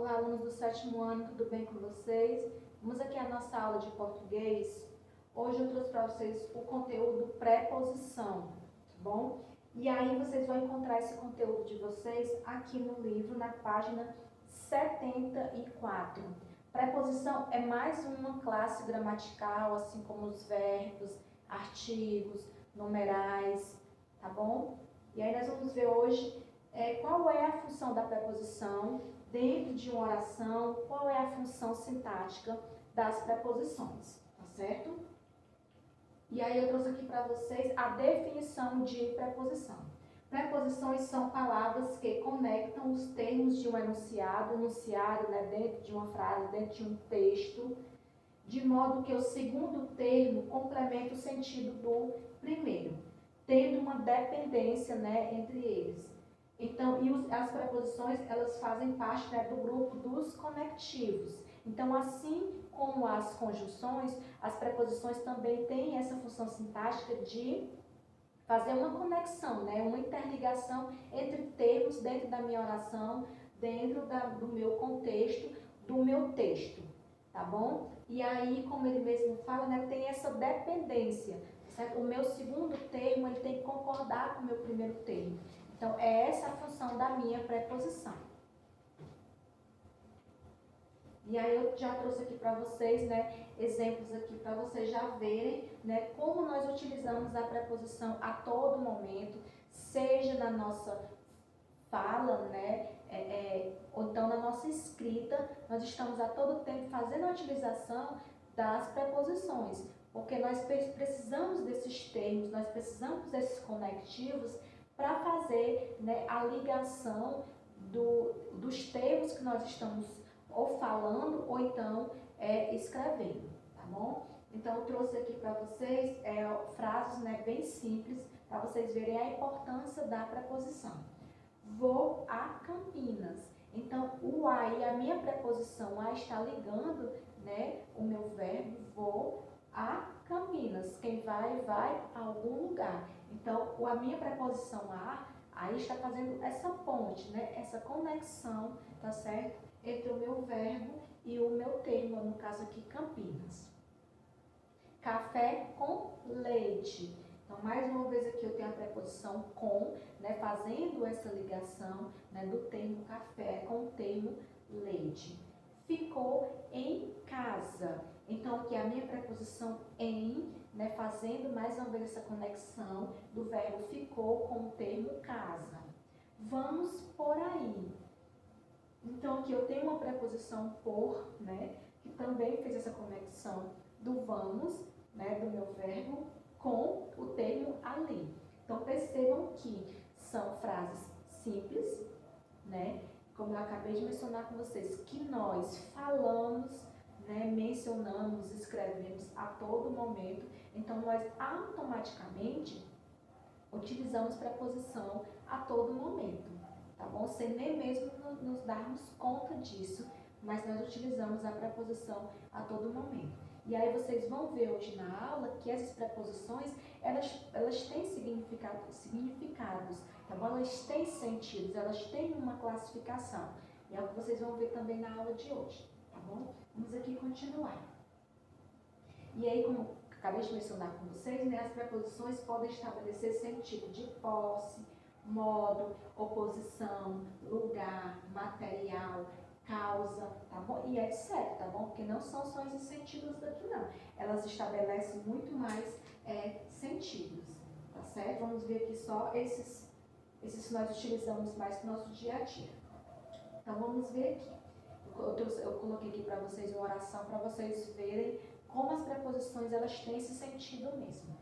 Olá, alunos do 7º ano, tudo bem com vocês? Vamos aqui à nossa aula de português. Hoje eu trouxe para vocês o conteúdo preposição, tá bom? E aí vocês vão encontrar esse conteúdo de vocês aqui no livro, na página 74. Preposição é mais uma classe gramatical, assim como os verbos, artigos, numerais, tá bom? E aí nós vamos ver hoje qual é a função da preposição dentro de uma oração, qual é a função sintática das preposições, tá certo? E aí eu trouxe aqui para vocês a definição de preposição. Preposições são palavras que conectam os termos de um enunciado, dentro de uma frase, dentro de um texto, de modo que o segundo termo complementa o sentido do primeiro, tendo uma dependência, entre eles. Então, as preposições, elas fazem parte, do grupo dos conectivos. Então, assim como as conjunções, as preposições também têm essa função sintática de fazer uma conexão, uma interligação entre termos dentro da minha oração, dentro do meu contexto, do meu texto, tá bom? E aí, como ele mesmo fala, tem essa dependência, certo? O meu segundo termo, ele tem que concordar com o meu primeiro termo. Então, é essa a função da minha preposição. E aí eu já trouxe aqui para vocês, exemplos aqui para vocês já verem, como nós utilizamos a preposição a todo momento, seja na nossa fala, ou então na nossa escrita, nós estamos a todo tempo fazendo a utilização das preposições, porque nós precisamos desses termos, nós precisamos desses conectivos para fazer a ligação dos termos que nós estamos ou falando ou então escrevendo, tá bom? Então eu trouxe aqui para vocês frases bem simples para vocês verem a importância da preposição. Vou a Campinas. Então o a e a minha preposição a está ligando o meu verbo vou a Campinas. Quem vai a algum lugar. Então a minha preposição a aí está fazendo essa ponte, essa conexão, tá certo? Entre o meu verbo e o meu termo, no caso aqui, Campinas. Café com leite. Então, mais uma vez aqui eu tenho a preposição com, fazendo essa ligação do termo café com o termo leite. Ficou em casa. Então, aqui a minha preposição em, fazendo mais uma vez essa conexão do verbo ficou com o termo casa. Vamos por aí. Então, aqui eu tenho uma preposição por, que também fez essa conexão do vamos, do meu verbo, com o termo ali. Então, percebam que são frases simples, como eu acabei de mencionar com vocês, que nós falamos, mencionamos, escrevemos a todo momento. Então, nós automaticamente utilizamos preposição a todo momento. Tá bom? Sem nem mesmo nos darmos conta disso, mas nós utilizamos a preposição a todo momento. E aí vocês vão ver hoje na aula que essas preposições, elas têm significados, tá bom? Elas têm sentidos, elas têm uma classificação. E é o que vocês vão ver também na aula de hoje, tá bom? Vamos aqui continuar. E aí, como acabei de mencionar com vocês, as preposições podem estabelecer sentido de posse, modo, oposição, lugar, material, causa, tá bom? E etc, tá bom? Porque não são só esses sentidos daqui, não. Elas estabelecem muito mais sentidos, tá certo? Vamos ver aqui só esses que nós utilizamos mais no nosso dia a dia. Então, vamos ver aqui. Eu coloquei aqui para vocês uma oração para vocês verem como as preposições, elas têm esse sentido mesmo.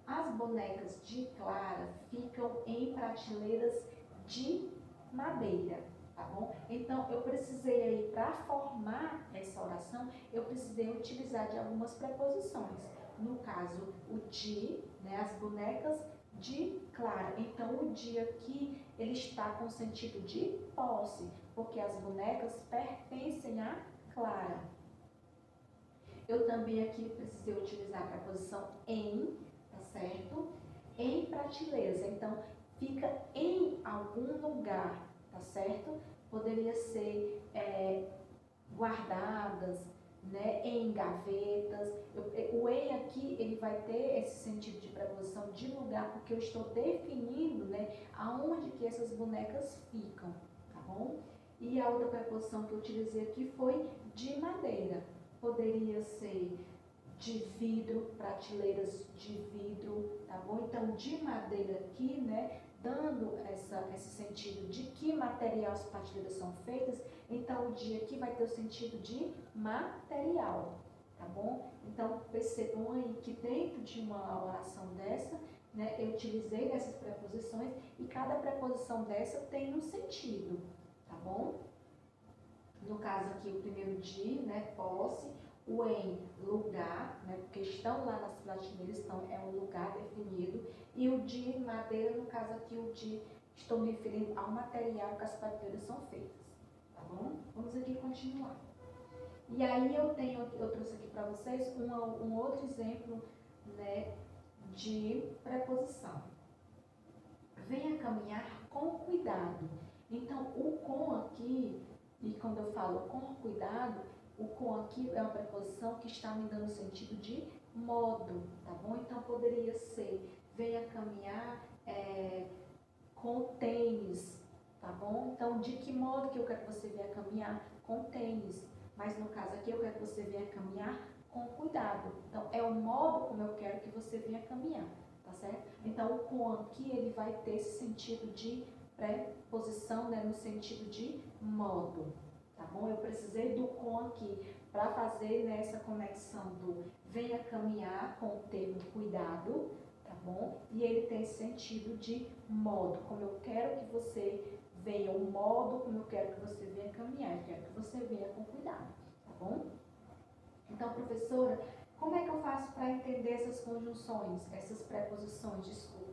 As bonecas de Clara ficam em prateleiras de madeira, tá bom? Então, eu precisei aí, para formar essa oração, eu precisei utilizar de algumas preposições. No caso, o de, as bonecas de Clara. Então, o de aqui, ele está com sentido de posse, porque as bonecas pertencem a Clara. Eu também aqui precisei utilizar a preposição em, certo? Em prateleiras. Então, fica em algum lugar, tá certo? Poderia ser guardadas, né, em gavetas. O em aqui, ele vai ter esse sentido de preposição de lugar, porque eu estou definindo, né, aonde que essas bonecas ficam, tá bom? E a outra preposição que eu utilizei aqui foi de madeira. Poderia ser de vidro, prateleiras de vidro, tá bom? Então, de madeira aqui, né, dando esse sentido de que material as prateleiras são feitas, então o de aqui vai ter o sentido de material, tá bom? Então, percebam aí que dentro de uma oração dessa, né, eu utilizei essas preposições e cada preposição dessa tem um sentido, tá bom? No caso aqui, o primeiro de, né, posse, o em, lugar, né, porque estão lá nas prateleiras, então é um lugar definido, e o de madeira, no caso aqui, o de, estou me referindo ao material que as prateleiras são feitas, tá bom? Vamos aqui continuar. E aí eu trouxe aqui para vocês um outro exemplo, né, de preposição. Venha caminhar com cuidado. Então, o com aqui, e quando eu falo com cuidado, o com aqui é uma preposição que está me dando sentido de modo, tá bom? Então, poderia ser, venha caminhar com tênis, tá bom? Então, de que modo que eu quero que você venha caminhar? Com tênis. Mas, no caso aqui, eu quero que você venha caminhar com cuidado. Então, é o modo como eu quero que você venha caminhar, tá certo? Então, o com aqui, ele vai ter esse sentido de preposição, né, no sentido de modo, tá bom? Eu precisei do com aqui para fazer nessa conexão do venha caminhar com o termo cuidado, tá bom? E ele tem esse sentido de modo, como eu quero que você venha, o modo como eu quero que você venha caminhar, eu quero que você venha com cuidado, tá bom? Então, professora, como é que eu faço para entender essas conjunções, essas preposições, desculpa?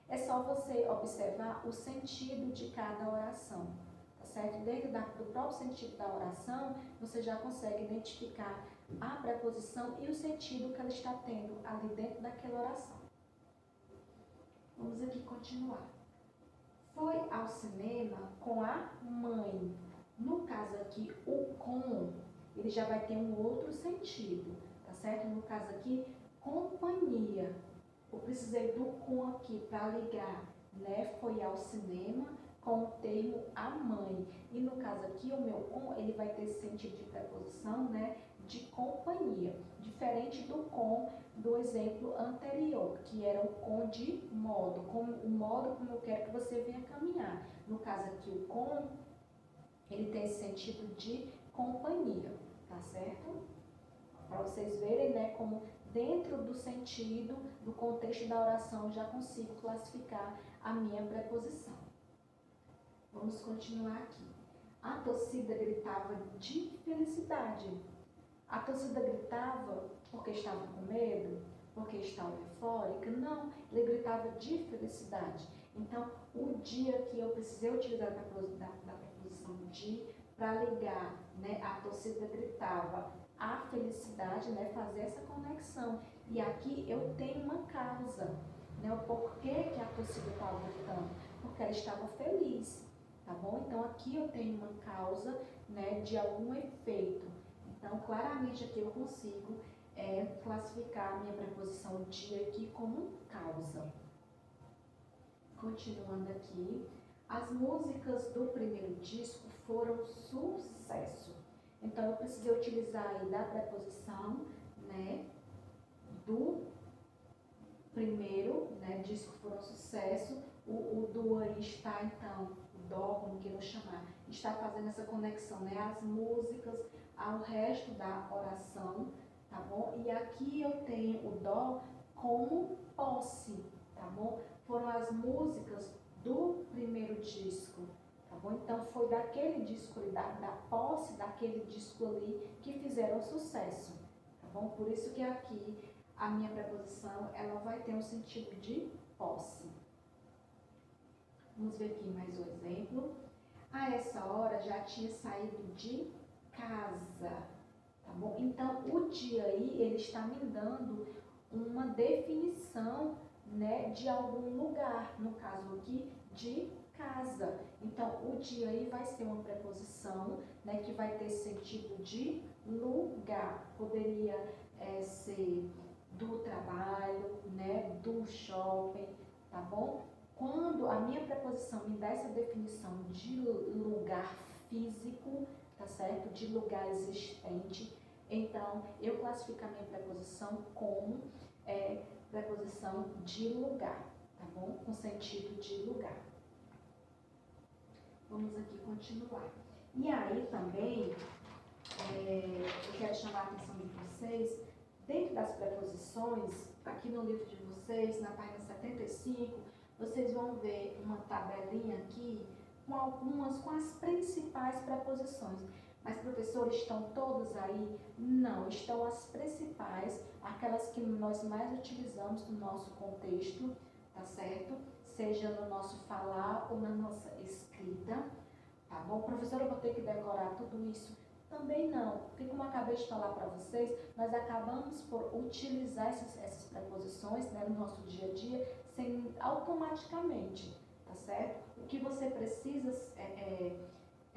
É só você observar o sentido de cada oração, tá certo? Dentro do próprio sentido da oração, você já consegue identificar a preposição e o sentido que ela está tendo ali dentro daquela oração. Vamos aqui continuar. Foi ao cinema com a mãe. No caso aqui, o com, ele já vai ter um outro sentido, tá certo? No caso aqui, companhia. Eu precisei do com aqui para ligar, né? Foi ao cinema com o termo a mãe. E no caso aqui, o meu com, ele vai ter esse sentido de preposição, né? De companhia. Diferente do com do exemplo anterior, que era o com de modo, como o modo como eu quero que você venha caminhar. No caso aqui, o com, ele tem esse sentido de companhia, tá certo? Para vocês verem, né, como dentro do sentido, do contexto da oração, eu já consigo classificar a minha preposição. Vamos continuar aqui. A torcida gritava de felicidade. A torcida gritava porque estava com medo, porque estava eufórica? Não, ele gritava de felicidade. Então, o dia que eu precisei utilizar da preposição de para ligar, né, a torcida gritava a felicidade, né, fazer essa conexão. E aqui eu tenho uma causa, né, o porquê que a torcida estava gritando, porque ela estava feliz, tá bom? Então, aqui eu tenho uma causa, né, de algum efeito. Então, claramente aqui eu consigo classificar a minha preposição de aqui como causa. Continuando aqui, as músicas do primeiro disco foram sucesso. Então, eu precisei utilizar aí da preposição, né, do primeiro, né, disco foram sucesso. O do aí está, então, o dó, como queiram chamar, está fazendo essa conexão, né, as músicas ao resto da oração, tá bom? E aqui eu tenho o dó como posse, tá bom? Foram as músicas do primeiro disco, tá bom? Então, foi daquele disco ali, da posse daquele disco ali, que fizeram sucesso, tá bom? Por isso que aqui a minha preposição, ela vai ter um sentido de posse. Vamos ver aqui mais um exemplo. A essa hora já tinha saído de casa, tá bom? Então, o dia aí, ele está me dando uma definição, né, de algum lugar, no caso aqui, de casa. Então, o de aí vai ser uma preposição, né, que vai ter sentido de lugar. Poderia ser do trabalho, né, do shopping, tá bom? Quando a minha preposição me dá essa definição de lugar físico, tá certo? De lugar existente, então eu classifico a minha preposição como preposição de lugar, tá bom? Com sentido de lugar. Vamos aqui continuar. E aí também, eu quero chamar a atenção de vocês, dentro das preposições, aqui no livro de vocês, na página 75, vocês vão ver uma tabelinha aqui com as principais preposições. Mas, professores, estão todas aí? Não, estão as principais, aquelas que nós mais utilizamos no nosso contexto, tá certo? Seja no nosso falar ou na nossa escrita, tá bom? Professora, eu vou ter que decorar tudo isso? Também não, porque como eu acabei de falar para vocês, nós acabamos por utilizar essas preposições, né, no nosso dia a dia, automaticamente, tá certo? O que você precisa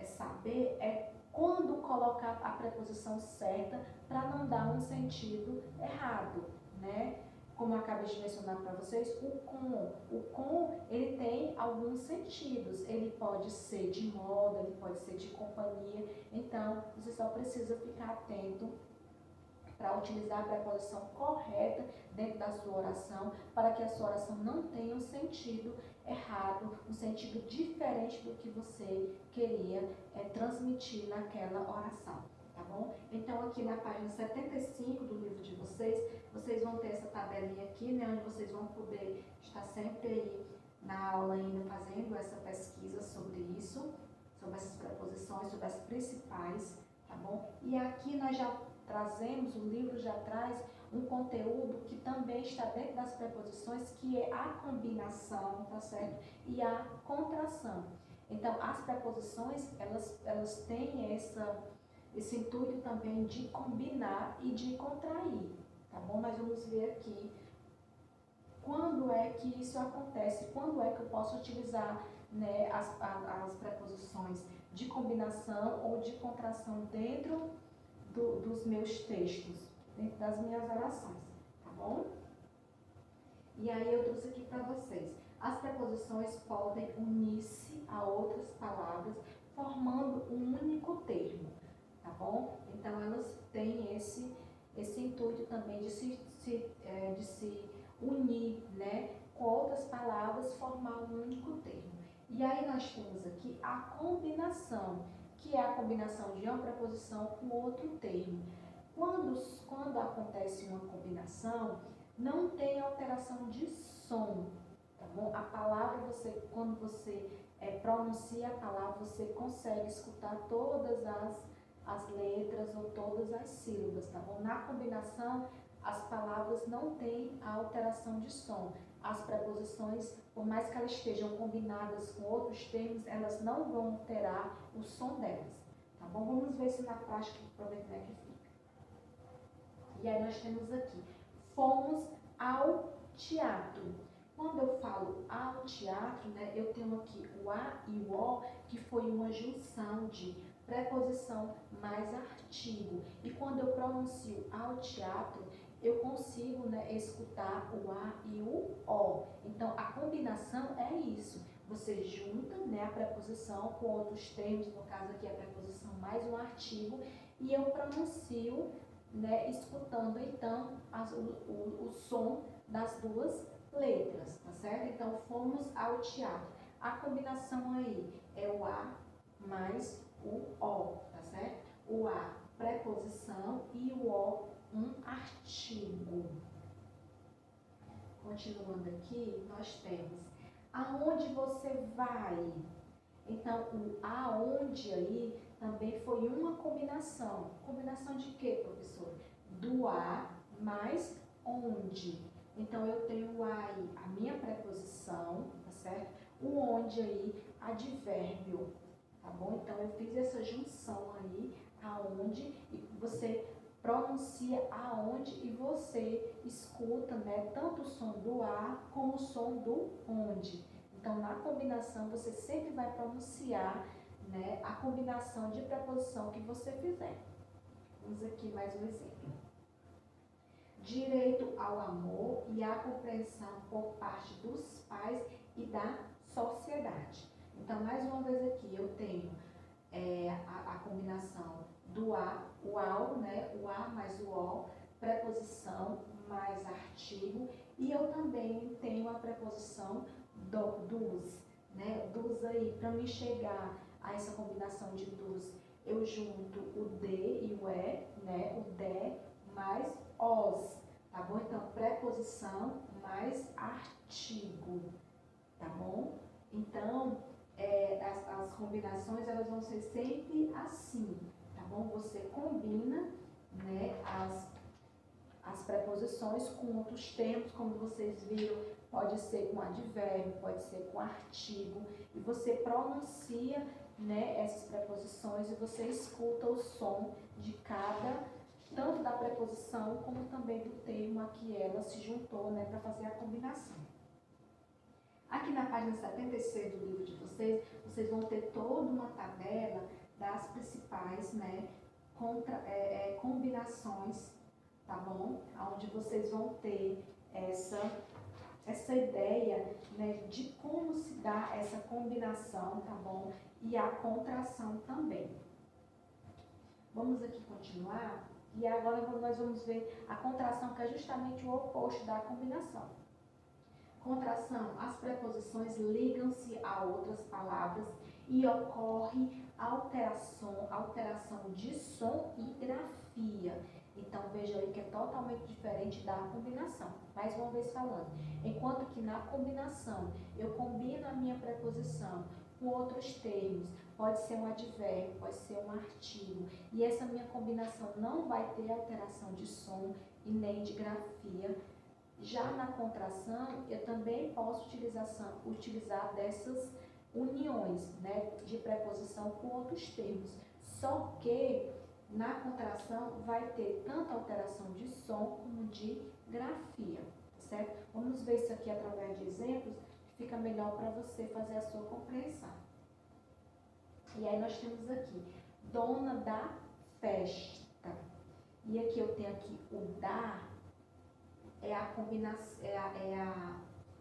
saber é quando colocar a preposição certa para não dar um sentido errado, né? Como eu acabei de mencionar para vocês, o com, ele tem alguns sentidos. Ele pode ser de moda, ele pode ser de companhia. Então, você só precisa ficar atento para utilizar a preposição correta dentro da sua oração, para que a sua oração não tenha um sentido errado, um sentido diferente do que você queria transmitir naquela oração, tá bom? Então, aqui na página 75 do livro de vocês vão ter essa tabelinha aqui, né, onde vocês vão poder estar sempre aí na aula ainda fazendo essa pesquisa sobre isso, sobre essas preposições, sobre as principais, tá bom? E aqui nós já trazemos, o livro já traz um conteúdo que também está dentro das preposições, que é a combinação, tá certo? E a contração. Então, as preposições, elas têm esse intuito também de combinar e de contrair, tá bom? Nós vamos ver aqui quando é que isso acontece, quando é que eu posso utilizar, né, as preposições de combinação ou de contração dentro dos meus textos, dentro das minhas orações, tá bom? E aí eu trouxe aqui para vocês. As preposições podem unir-se a outras palavras, formando um único termo, tá bom? Então, elas têm esse intuito também de se unir, né, com outras palavras, formar um único termo. E aí nós temos aqui a combinação, que é a combinação de uma preposição com outro termo. Quando acontece uma combinação, não tem alteração de som, tá bom? A palavra, quando você pronuncia a palavra, você consegue escutar todas as letras ou todas as sílabas, tá bom? Na combinação, as palavras não têm a alteração de som. As preposições, por mais que elas estejam combinadas com outros termos, elas não vão alterar o som delas, tá bom? Vamos ver se na prática, para ver como é que fica. E aí nós temos aqui, fomos ao teatro. Quando eu falo ao teatro, né, eu tenho aqui o a e o o, que foi uma junção de preposição mais artigo. E quando eu pronuncio ao teatro, eu consigo, né, escutar o a e o o. Então, a combinação é isso. Você junta, né, a preposição com outros termos, no caso aqui a preposição mais um artigo, e eu pronuncio, né, escutando então o som das duas letras, tá certo? Então, fomos ao teatro. A combinação aí é o a mais o o, tá certo? O a, preposição, e o o, um artigo. Continuando aqui, nós temos aonde você vai. Então, o aonde aí também foi uma combinação. Combinação de quê, professor? Do a mais onde. Então, eu tenho o a aí, a minha preposição, tá certo? O onde aí, advérbio, tá bom? Então, eu fiz essa junção aí, aonde, e você pronuncia aonde e você escuta, né, tanto o som do a como o som do onde. Então, na combinação, você sempre vai pronunciar, né, a combinação de preposição que você fizer. Vamos aqui mais um exemplo. Direito ao amor e à compreensão por parte dos pais e da sociedade. Então, mais uma vez aqui, eu tenho a combinação do a, o ao, né, o a mais o o, preposição mais artigo, e eu também tenho a preposição dos, né, dos aí, para me chegar a essa combinação de dos, eu junto o de e o e, né, o de mais os, tá bom? Então, preposição mais artigo, tá bom? Então, as combinações, elas vão ser sempre assim, tá bom? Você combina, né, as preposições com outros termos, como vocês viram, pode ser com advérbio, pode ser com artigo, e você pronuncia, né, essas preposições e você escuta o som de cada, tanto da preposição como também do termo a que ela se juntou, né, para fazer a combinação. Aqui na página 76 do livro de vocês, vocês vão ter toda uma tabela das principais, né, combinações, tá bom? Onde vocês vão ter essa ideia, né, de como se dá essa combinação, tá bom? E a contração também. Vamos aqui continuar, e agora nós vamos ver a contração, que é justamente o oposto da combinação. Contração, as preposições ligam-se a outras palavras e ocorre alteração de som e grafia. Então, veja aí que é totalmente diferente da combinação. Mais uma vez falando, enquanto que na combinação eu combino a minha preposição com outros termos, pode ser um advérbio, pode ser um artigo, e essa minha combinação não vai ter alteração de som e nem de grafia. Já na contração, eu também posso utilizar dessas uniões, né, de preposição com outros termos. Só que na contração vai ter tanto alteração de som como de grafia, certo? Vamos ver isso aqui através de exemplos, que fica melhor para você fazer a sua compreensão. E aí nós temos aqui, dona da festa. E aqui eu tenho aqui o da, é a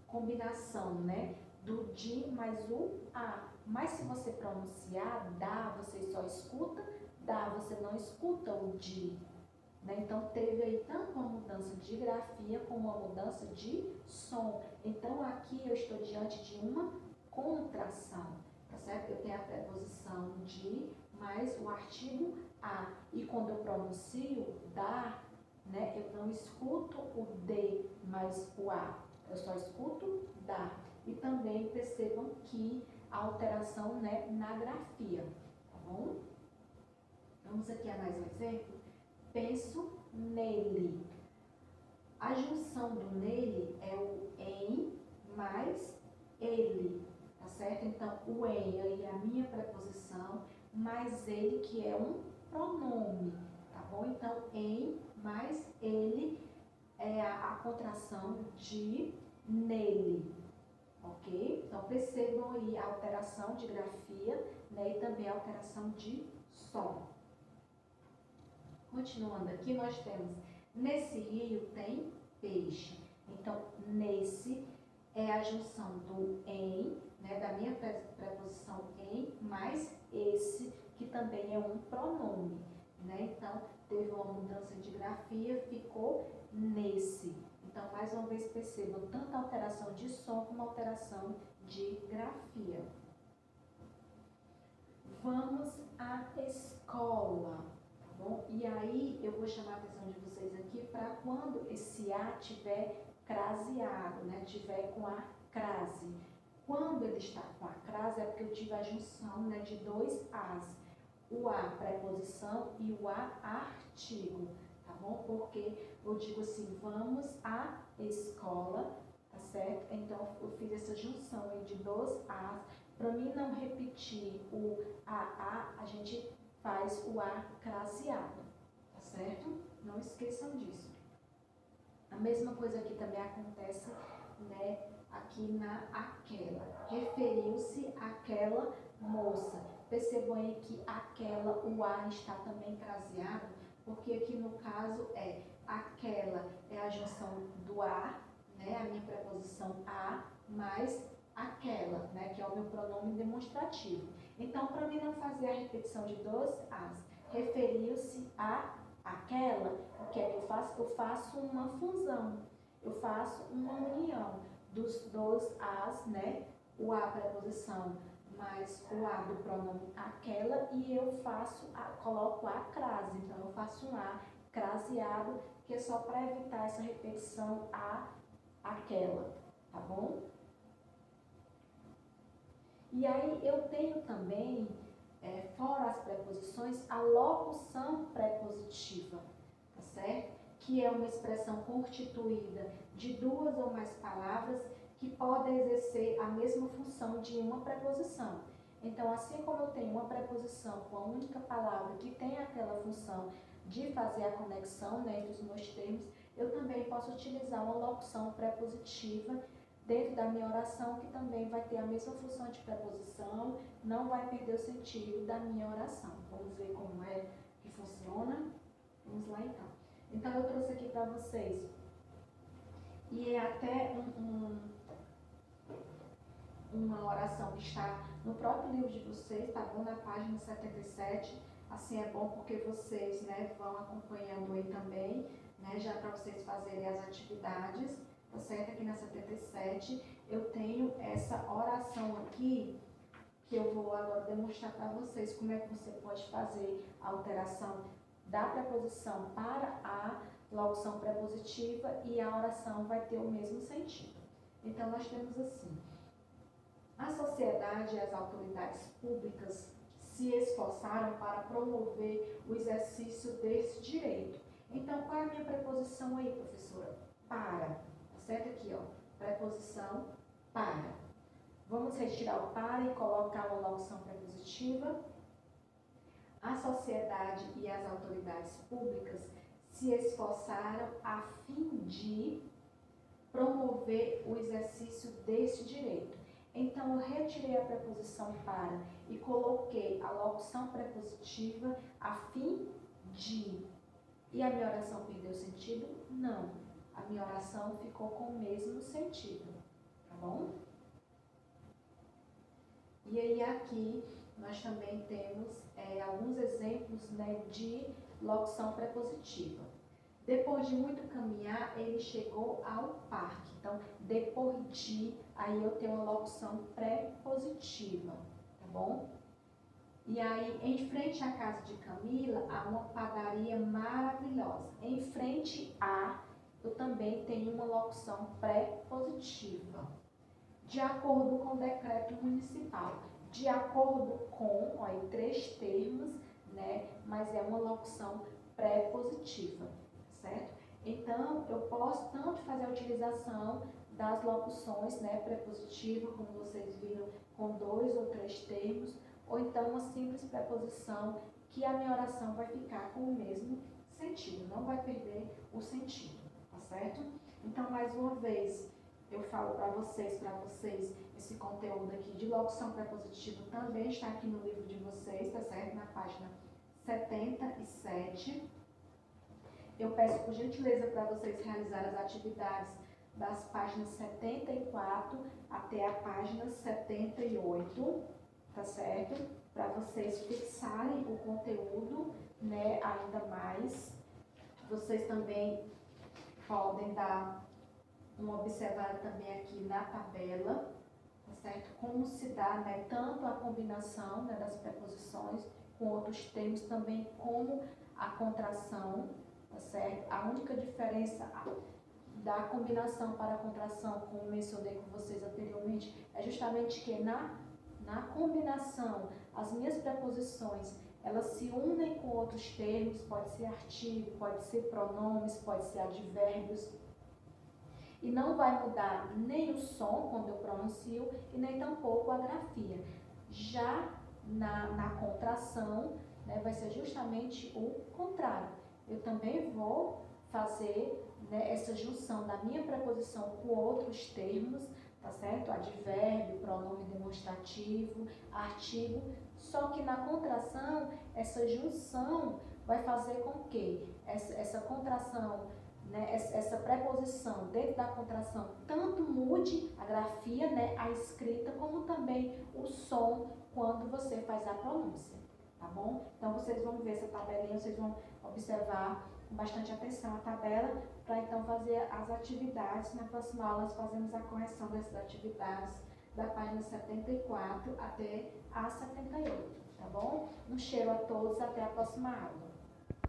combinação, né, do de mais o a. Mas se você pronunciar dá, você só escuta dá, você não escuta o de. Né? Então, teve aí tanto uma mudança de grafia como uma mudança de som. Então, aqui eu estou diante de uma contração, tá certo? Eu tenho a preposição de mais o artigo a. E quando eu pronuncio dar, né, eu não escuto o de mais o a, eu só escuto dar. E também percebam que a alteração, né, na grafia, tá bom? Vamos aqui a mais um exemplo. Penso nele. A junção do nele é o em mais ele, tá certo? Então, o em aí é a minha preposição, mais ele, que é um pronome, tá bom? Então, em mais ele é a contração de nele, ok? Então, percebam aí a alteração de grafia, né, e também a alteração de som. Continuando aqui, nós temos, nesse rio tem peixe. Então, nesse é a junção do em, né, da minha preposição em, mais esse, que também é um pronome, né? Então, teve uma mudança de grafia, ficou nesse. Então, mais uma vez, percebam tanto a alteração de som como a alteração de grafia. Vamos à escola. Bom, e aí eu vou chamar a atenção de vocês aqui para quando esse a tiver craseado, né, tiver com a crase. Quando ele está com a crase é porque eu tive a junção, né, de dois as. O a preposição e o a artigo, tá bom? Porque eu digo assim, vamos à escola, tá certo? Então eu fiz essa junção aí de dois as. Para mim não repetir o a gente faz o a craseado, tá certo? Não esqueçam disso. A mesma coisa aqui também acontece, né, aqui na aquela. Referiu-se àquela moça. Percebam aí que aquela, o a está também craseado, porque aqui no caso aquela é a junção do a, né, a minha preposição a, mais aquela, né, que é o meu pronome demonstrativo. Então, para mim não fazer a repetição de dois as, referiu-se a aquela, o que é que eu faço? Eu faço uma fusão, eu faço uma união dos dois as, né, o a preposição mais o a do pronome aquela, e eu coloco a crase, então eu faço um a craseado, que é só para evitar essa repetição a aquela, tá bom? E aí eu tenho também, fora as preposições, a locução prepositiva, tá certo? Que é uma expressão constituída de duas ou mais palavras que podem exercer a mesma função de uma preposição. Então, assim como eu tenho uma preposição com a única palavra que tem aquela função de fazer a conexão, né, entre os meus termos, eu também posso utilizar uma locução prepositiva dentro da minha oração, que também vai ter a mesma função de preposição, não vai perder o sentido da minha oração. Vamos ver como é que funciona? Vamos lá então. Então eu trouxe aqui para vocês, e é até uma oração que está no próprio livro de vocês, tá bom? Na página 77, assim é bom porque vocês, né, vão acompanhando aí também, né, já para vocês fazerem as atividades. Tá certo? Aqui na 77 eu tenho essa oração aqui, que eu vou agora demonstrar para vocês como é que você pode fazer a alteração da preposição para a locução prepositiva, e a oração vai ter o mesmo sentido. Então nós temos assim: a sociedade e as autoridades públicas se esforçaram para promover o exercício desse direito. Então qual é a minha preposição aí, professora? Para. Certo? Aqui, ó, preposição para. Vamos retirar o para e colocar uma locução prepositiva. A sociedade e as autoridades públicas se esforçaram a fim de promover o exercício deste direito. Então, eu retirei a preposição para e coloquei a locução prepositiva a fim de. E a minha oração perdeu sentido? Não. A minha oração ficou com o mesmo sentido, tá bom? E aí aqui nós também temos alguns exemplos, né, de locução prepositiva. Depois de muito caminhar, ele chegou ao parque. Então, depois de, aí eu tenho uma locução prepositiva, tá bom? E aí, em frente à casa de Camila, há uma padaria maravilhosa. Em frente a, eu também tenho uma locução prepositiva. De acordo com o decreto municipal. De acordo com, ó, aí 3 termos, né? Mas é uma locução prepositiva, certo? Então, eu posso tanto fazer a utilização das locuções, né, prepositivas, como vocês viram, com 2 ou 3 termos, ou então uma simples preposição, que a minha oração vai ficar com o mesmo sentido, não vai perder o sentido. Certo? Então, mais uma vez, eu falo para vocês, esse conteúdo aqui de locução prepositiva também está aqui no livro de vocês, tá certo? Na página 77. Eu peço por gentileza para vocês realizarem as atividades das páginas 74 até a página 78, tá certo? Para vocês fixarem o conteúdo, né, ainda mais. Vocês também podem dar uma observada também aqui na tabela, tá certo? Como se dá, né, tanto a combinação, né, das preposições com outros termos, também como a contração, tá certo? A única diferença da combinação para a contração, como mencionei com vocês anteriormente, é justamente que na combinação, as minhas preposições, elas se unem com outros termos, pode ser artigo, pode ser pronomes, pode ser advérbios, e não vai mudar nem o som quando eu pronuncio e nem tampouco a grafia. Já na contração, né, vai ser justamente o contrário. Eu também vou fazer, né, essa junção da minha preposição com outros termos, tá certo? Advérbio, pronome demonstrativo, artigo, só que na contração, essa junção vai fazer com que essa contração, né, essa preposição dentro da contração tanto mude a grafia, né, a escrita, como também o som quando você faz a pronúncia, tá bom? Então vocês vão ver essa tabelinha, vocês vão observar com bastante atenção a tabela, para então fazer as atividades. Na próxima aula nós fazemos a correção dessas atividades da página 74 até a 78, tá bom? Um cheiro a todos, até a próxima aula.